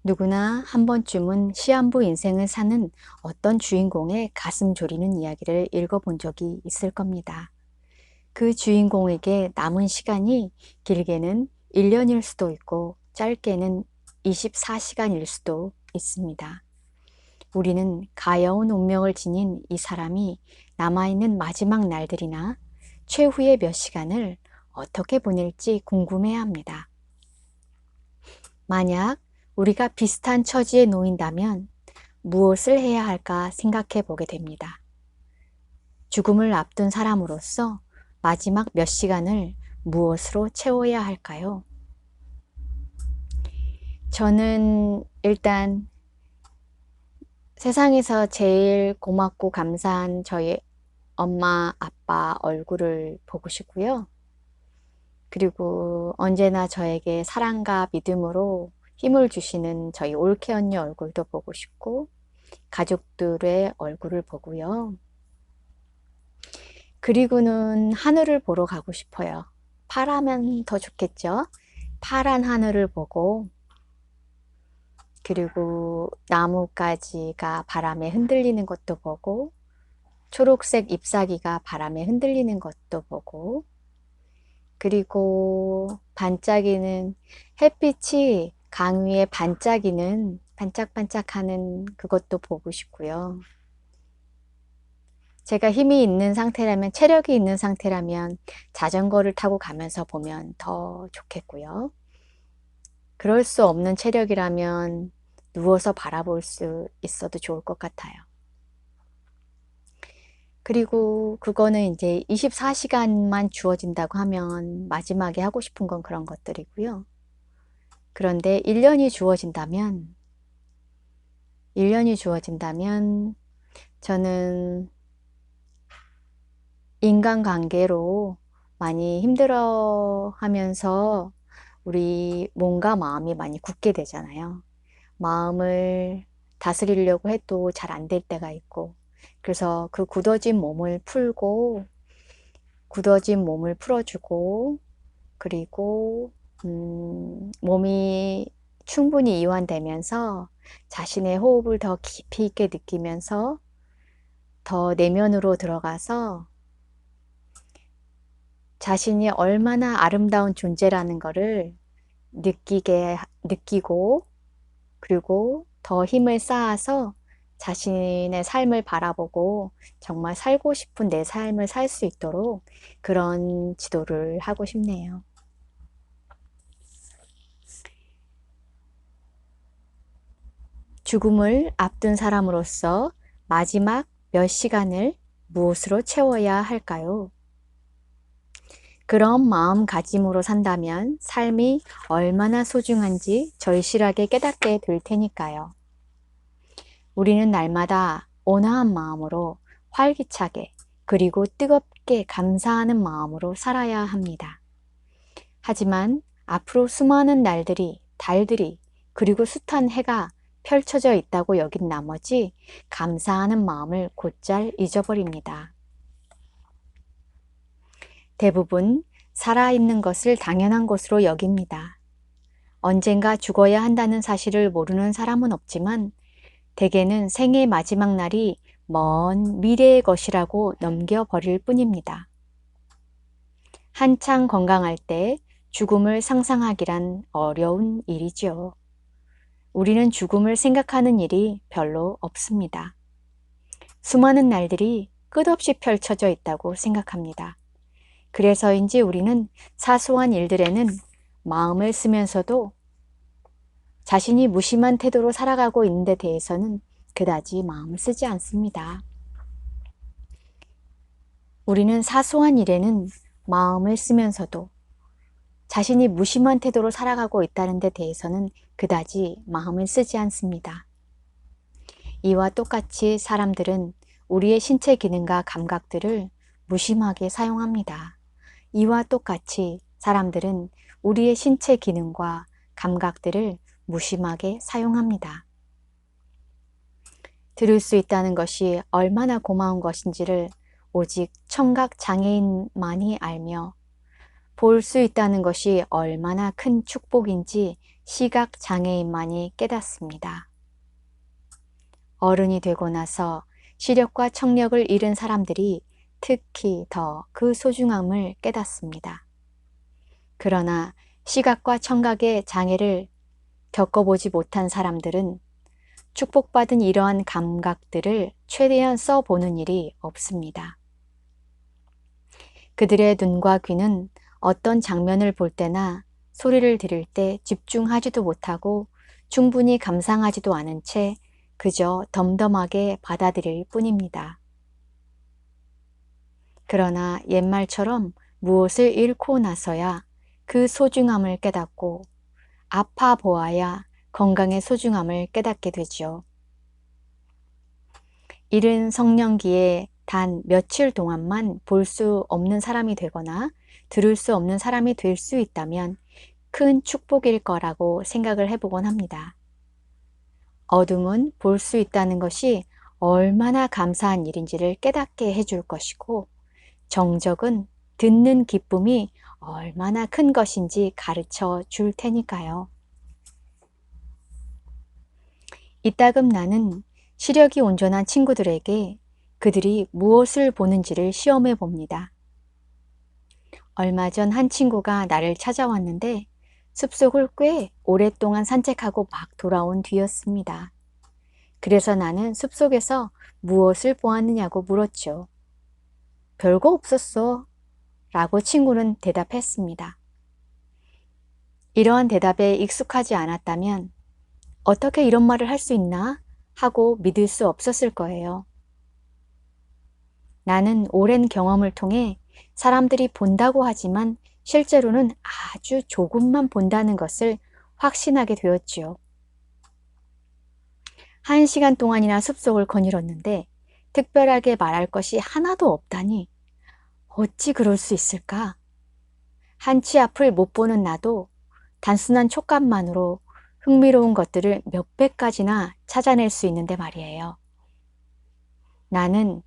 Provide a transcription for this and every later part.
누구나 한 번쯤은 시한부 인생을 사는 어떤 주인공의 가슴 졸이는 이야기를 읽어본 적이 있을 겁니다. 그 주인공에게 남은 시간이 길게는 1년일 수도 있고 짧게는 24시간일 수도 있습니다. 우리는 가여운 운명을 지닌 이 사람이 남아있는 마지막 날들이나 최후의 몇 시간을 어떻게 보낼지 궁금해합니다. 만약 우리가 비슷한 처지에 놓인다면 무엇을 해야 할까 생각해 보게 됩니다. 죽음을 앞둔 사람으로서 마지막 몇 시간을 무엇으로 채워야 할까요? 저는 일단 세상에서 제일 고맙고 감사한 저희 엄마, 아빠 얼굴을 보고 싶고요. 그리고 언제나 저에게 사랑과 믿음으로 힘을 주시는 저희 올케 언니 얼굴도 보고 싶고 가족들의 얼굴을 보고요. 그리고는 하늘을 보러 가고 싶어요. 파라면 더 좋겠죠? 파란 하늘을 보고 그리고 나뭇가지가 바람에 흔들리는 것도 보고 초록색 잎사귀가 바람에 흔들리는 것도 보고 그리고 반짝이는 햇빛이 강 위에 반짝이는 반짝반짝하는 그것도 보고 싶고요. 제가 힘이 있는 상태라면 체력이 있는 상태라면 자전거를 타고 가면서 보면 더 좋겠고요. 그럴 수 없는 체력이라면 누워서 바라볼 수 있어도 좋을 것 같아요. 그리고 그거는 이제 24시간만 주어진다고 하면 마지막에 하고 싶은 건 그런 것들이고요. 그런데 1년이 주어진다면 저는 인간관계로 많이 힘들어 하면서 우리 몸과 마음이 많이 굳게 되잖아요. 마음을 다스리려고 해도 잘 안 될 때가 있고 그래서 그 굳어진 몸을 풀고 굳어진 몸을 풀어주고 그리고 몸이 충분히 이완되면서 자신의 호흡을 더 깊이 있게 느끼면서 더 내면으로 들어가서 자신이 얼마나 아름다운 존재라는 것을 느끼고 그리고 더 힘을 쌓아서 자신의 삶을 바라보고 정말 살고 싶은 내 삶을 살 수 있도록 그런 지도를 하고 싶네요. 죽음을 앞둔 사람으로서 마지막 몇 시간을 무엇으로 채워야 할까요? 그런 마음가짐으로 산다면 삶이 얼마나 소중한지 절실하게 깨닫게 될 테니까요. 우리는 날마다 온화한 마음으로 활기차게 그리고 뜨겁게 감사하는 마음으로 살아야 합니다. 하지만 앞으로 수많은 날들이, 달들이, 그리고 숱한 해가 펼쳐져 있다고 여긴 나머지 감사하는 마음을 곧잘 잊어버립니다. 대부분 살아있는 것을 당연한 것으로 여깁니다. 언젠가 죽어야 한다는 사실을 모르는 사람은 없지만 대개는 생의 마지막 날이 먼 미래의 것이라고 넘겨버릴 뿐입니다. 한창 건강할 때 죽음을 상상하기란 어려운 일이죠. 우리는 죽음을 생각하는 일이 별로 없습니다. 수많은 날들이 끝없이 펼쳐져 있다고 생각합니다. 그래서인지 우리는 사소한 일들에는 마음을 쓰면서도 자신이 무심한 태도로 살아가고 있는 데 대해서는 그다지 마음을 쓰지 않습니다. 우리는 사소한 일에는 마음을 쓰면서도 자신이 무심한 태도로 살아가고 있다는 데 대해서는 그다지 마음을 쓰지 않습니다. 이와 똑같이 사람들은 우리의 신체 기능과 감각들을 무심하게 사용합니다. 이와 똑같이 사람들은 우리의 신체 기능과 감각들을 무심하게 사용합니다. 들을 수 있다는 것이 얼마나 고마운 것인지를 오직 청각 장애인만이 알며 볼 수 있다는 것이 얼마나 큰 축복인지 시각장애인만이 깨닫습니다. 어른이 되고 나서 시력과 청력을 잃은 사람들이 특히 더 그 소중함을 깨닫습니다. 그러나 시각과 청각의 장애를 겪어보지 못한 사람들은 축복받은 이러한 감각들을 최대한 써보는 일이 없습니다. 그들의 눈과 귀는 어떤 장면을 볼 때나 소리를 들을 때 집중하지도 못하고 충분히 감상하지도 않은 채 그저 덤덤하게 받아들일 뿐입니다. 그러나 옛말처럼 무엇을 잃고 나서야 그 소중함을 깨닫고 아파 보아야 건강의 소중함을 깨닫게 되죠. 이른 성년기에 단 며칠 동안만 볼 수 없는 사람이 되거나 들을 수 없는 사람이 될 수 있다면 큰 축복일 거라고 생각을 해보곤 합니다. 어둠은 볼 수 있다는 것이 얼마나 감사한 일인지를 깨닫게 해줄 것이고, 정적은 듣는 기쁨이 얼마나 큰 것인지 가르쳐 줄 테니까요. 이따금 나는 시력이 온전한 친구들에게 그들이 무엇을 보는지를 시험해 봅니다. 얼마 전 한 친구가 나를 찾아왔는데 숲속을 꽤 오랫동안 산책하고 막 돌아온 뒤였습니다. 그래서 나는 숲속에서 무엇을 보았느냐고 물었죠. 별거 없었어 라고 친구는 대답했습니다. 이러한 대답에 익숙하지 않았다면 어떻게 이런 말을 할 수 있나 하고 믿을 수 없었을 거예요. 나는 오랜 경험을 통해 사람들이 본다고 하지만 실제로는 아주 조금만 본다는 것을 확신하게 되었지요. 1시간 동안이나 숲속을 거닐었는데 특별하게 말할 것이 하나도 없다니 어찌 그럴 수 있을까? 한치 앞을 못 보는 나도 단순한 촉감만으로 흥미로운 것들을 몇 배까지나 찾아낼 수 있는데 말이에요. 나는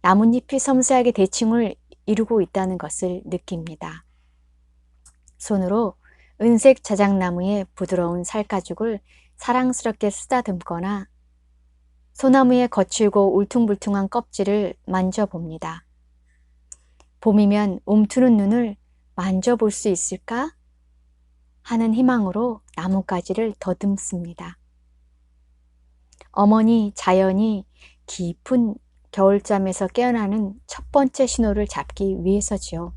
나뭇잎이 섬세하게 대칭을 이루고 있다는 것을 느낍니다. 손으로 은색 자작나무의 부드러운 살가죽을 사랑스럽게 쓰다듬거나 소나무의 거칠고 울퉁불퉁한 껍질을 만져봅니다. 봄이면 움트는 눈을 만져볼 수 있을까? 하는 희망으로 나뭇가지를 더듬습니다. 어머니 자연이 깊은 겨울잠에서 깨어나는 첫 번째 신호를 잡기 위해서지요.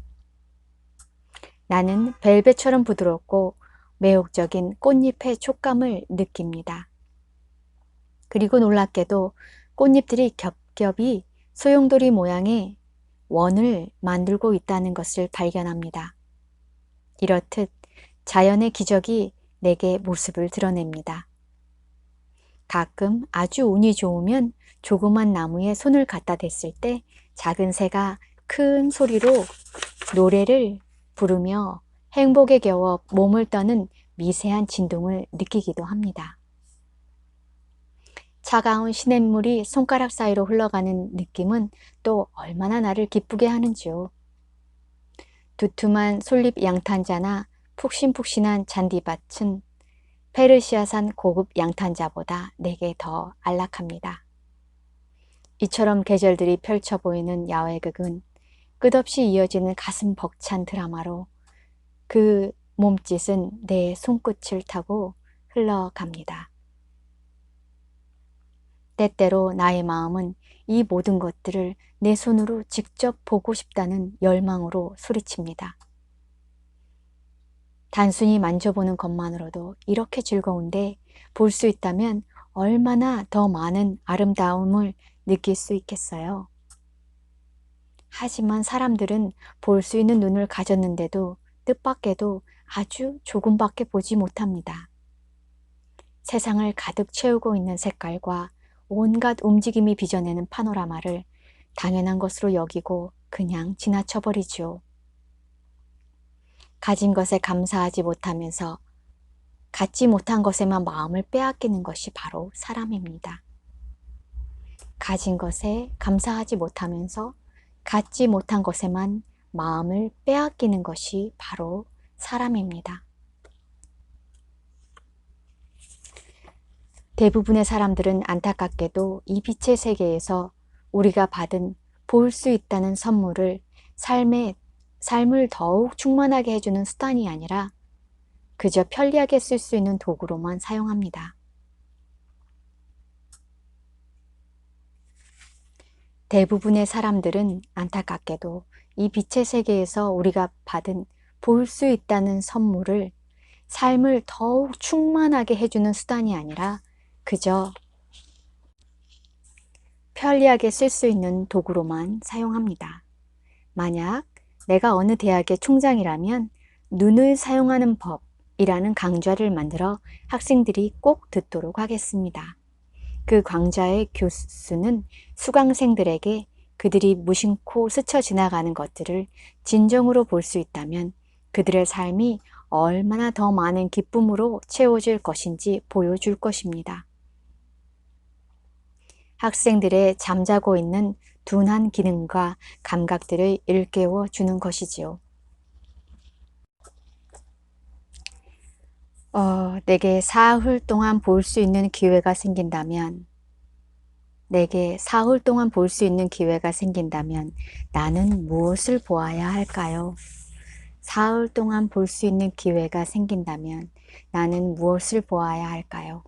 나는 벨벳처럼 부드럽고 매혹적인 꽃잎의 촉감을 느낍니다. 그리고 놀랍게도 꽃잎들이 겹겹이 소용돌이 모양의 원을 만들고 있다는 것을 발견합니다. 이렇듯 자연의 기적이 내게 모습을 드러냅니다. 가끔 아주 운이 좋으면 조그만 나무에 손을 갖다 댔을 때 작은 새가 큰 소리로 노래를 부르며 행복에 겨워 몸을 떠는 미세한 진동을 느끼기도 합니다. 차가운 시냇물이 손가락 사이로 흘러가는 느낌은 또 얼마나 나를 기쁘게 하는지요. 두툼한 솔잎 양탄자나 푹신푹신한 잔디밭은 페르시아산 고급 양탄자보다 내게 더 안락합니다. 이처럼 계절들이 펼쳐 보이는 야외극은 끝없이 이어지는 가슴 벅찬 드라마로 그 몸짓은 내 손끝을 타고 흘러갑니다. 때때로 나의 마음은 이 모든 것들을 내 손으로 직접 보고 싶다는 열망으로 소리칩니다. 단순히 만져보는 것만으로도 이렇게 즐거운데 볼 수 있다면 얼마나 더 많은 아름다움을 느낄 수 있겠어요. 하지만 사람들은 볼 수 있는 눈을 가졌는데도 뜻밖에도 아주 조금밖에 보지 못합니다. 세상을 가득 채우고 있는 색깔과 온갖 움직임이 빚어내는 파노라마를 당연한 것으로 여기고 그냥 지나쳐버리죠. 가진 것에 감사하지 못하면서 갖지 못한 것에만 마음을 빼앗기는 것이 바로 사람입니다. 가진 것에 감사하지 못하면서 갖지 못한 것에만 마음을 빼앗기는 것이 바로 사람입니다. 대부분의 사람들은 안타깝게도 이 빛의 세계에서 우리가 받은 볼 수 있다는 선물을 삶을 더욱 충만하게 해주는 수단이 아니라 그저 편리하게 쓸 수 있는 도구로만 사용합니다. 대부분의 사람들은 안타깝게도 이 빛의 세계에서 우리가 받은 볼 수 있다는 선물을 삶을 더욱 충만하게 해주는 수단이 아니라 그저 편리하게 쓸 수 있는 도구로만 사용합니다. 만약 내가 어느 대학의 총장이라면 눈을 사용하는 법이라는 강좌를 만들어 학생들이 꼭 듣도록 하겠습니다. 그 강좌의 교수는 수강생들에게 그들이 무심코 스쳐 지나가는 것들을 진정으로 볼 수 있다면 그들의 삶이 얼마나 더 많은 기쁨으로 채워질 것인지 보여줄 것입니다. 학생들의 잠자고 있는 둔한 기능과 감각들을 일깨워 주는 것이지요. 내게 사흘 동안 볼 수 있는 기회가 생긴다면 나는 무엇을 보아야 할까요? 사흘 동안 볼 수 있는 기회가 생긴다면 나는 무엇을 보아야 할까요?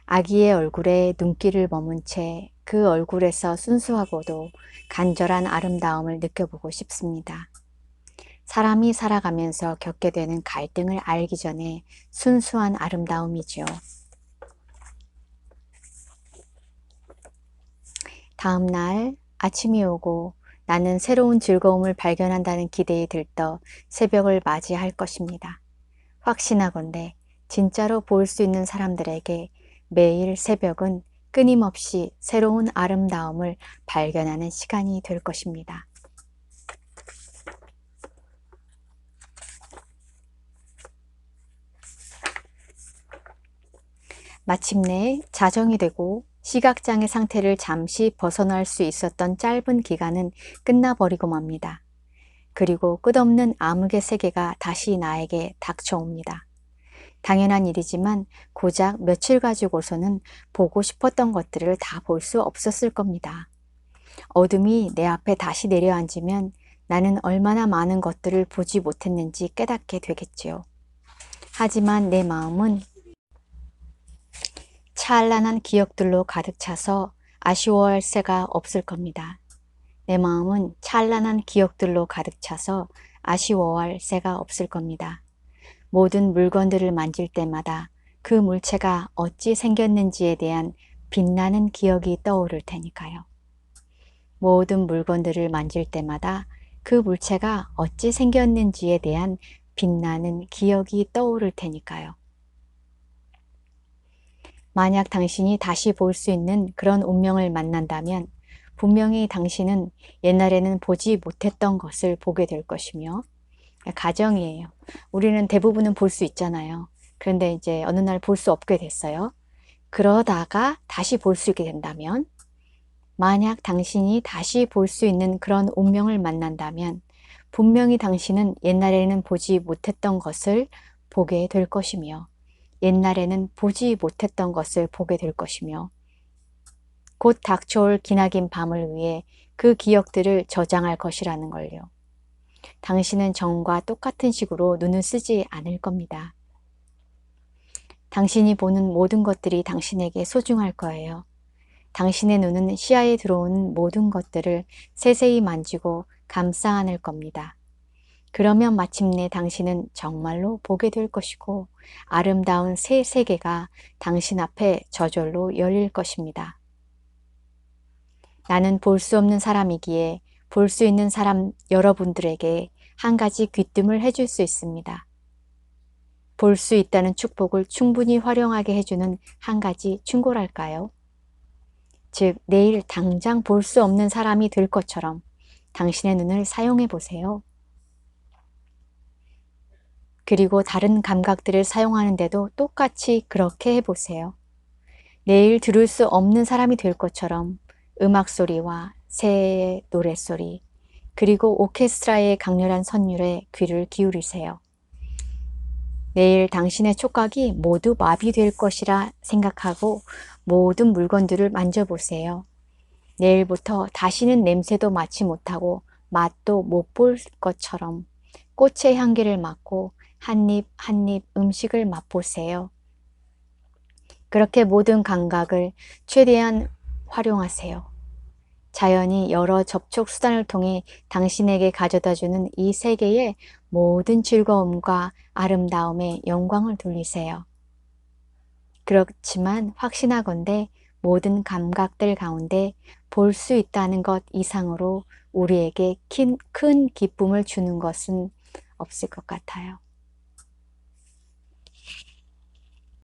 아기의 얼굴에 눈길을 머문 채 그 얼굴에서 순수하고도 간절한 아름다움을 느껴보고 싶습니다. 사람이 살아가면서 겪게 되는 갈등을 알기 전에 순수한 아름다움이지요. 다음 날 아침이 오고 나는 새로운 즐거움을 발견한다는 기대에 들떠 새벽을 맞이할 것입니다. 확신하건대 진짜로 볼 수 있는 사람들에게 매일 새벽은 끊임없이 새로운 아름다움을 발견하는 시간이 될 것입니다. 마침내 자정이 되고 시각장애 상태를 잠시 벗어날 수 있었던 짧은 기간은 끝나버리고 맙니다. 그리고 끝없는 암흑의 세계가 다시 나에게 닥쳐옵니다. 당연한 일이지만 고작 며칠 가지고서는 보고 싶었던 것들을 다 볼 수 없었을 겁니다. 어둠이 내 앞에 다시 내려앉으면 나는 얼마나 많은 것들을 보지 못했는지 깨닫게 되겠지요. 하지만 내 마음은 찬란한 기억들로 가득 차서 아쉬워할 새가 없을 겁니다. 내 마음은 찬란한 기억들로 가득 차서 아쉬워할 새가 없을 겁니다. 모든 물건들을 만질 때마다 그 물체가 어찌 생겼는지에 대한 빛나는 기억이 떠오를 테니까요. 모든 물건들을 만질 때마다 그 물체가 어찌 생겼는지에 대한 빛나는 기억이 떠오를 테니까요. 만약 당신이 다시 볼 수 있는 그런 운명을 만난다면 분명히 당신은 옛날에는 보지 못했던 것을 보게 될 것이며, 가정이에요. 우리는 대부분은 볼 수 있잖아요. 그런데 이제 어느 날 볼 수 없게 됐어요. 그러다가 다시 볼 수 있게 된다면, 만약 당신이 다시 볼 수 있는 그런 운명을 만난다면 분명히 당신은 옛날에는 보지 못했던 것을 보게 될 것이며, 옛날에는 보지 못했던 것을 보게 될 것이며, 곧 닥쳐올 기나긴 밤을 위해 그 기억들을 저장할 것이라는 걸요. 당신은 전과 똑같은 식으로 눈을 쓰지 않을 겁니다. 당신이 보는 모든 것들이 당신에게 소중할 거예요. 당신의 눈은 시야에 들어오는 모든 것들을 세세히 만지고 감싸 안을 겁니다. 그러면 마침내 당신은 정말로 보게 될 것이고 아름다운 새 세계가 당신 앞에 저절로 열릴 것입니다. 나는 볼 수 없는 사람이기에 볼 수 있는 사람 여러분들에게 한 가지 귀뜸을 해줄 수 있습니다. 볼 수 있다는 축복을 충분히 활용하게 해주는 한 가지 충고랄까요? 즉, 내일 당장 볼 수 없는 사람이 될 것처럼 당신의 눈을 사용해 보세요. 그리고 다른 감각들을 사용하는데도 똑같이 그렇게 해보세요. 내일 들을 수 없는 사람이 될 것처럼 음악 소리와 새의 노랫소리, 그리고 오케스트라의 강렬한 선율에 귀를 기울이세요. 내일 당신의 촉각이 모두 마비될 것이라 생각하고 모든 물건들을 만져보세요. 내일부터 다시는 냄새도 맡지 못하고 맛도 못 볼 것처럼 꽃의 향기를 맡고 한 입 한 입 음식을 맛보세요. 그렇게 모든 감각을 최대한 활용하세요. 자연이 여러 접촉 수단을 통해 당신에게 가져다주는 이 세계의 모든 즐거움과 아름다움에 영광을 돌리세요. 그렇지만 확신하건대 모든 감각들 가운데 볼 수 있다는 것 이상으로 우리에게 큰 기쁨을 주는 것은 없을 것 같아요.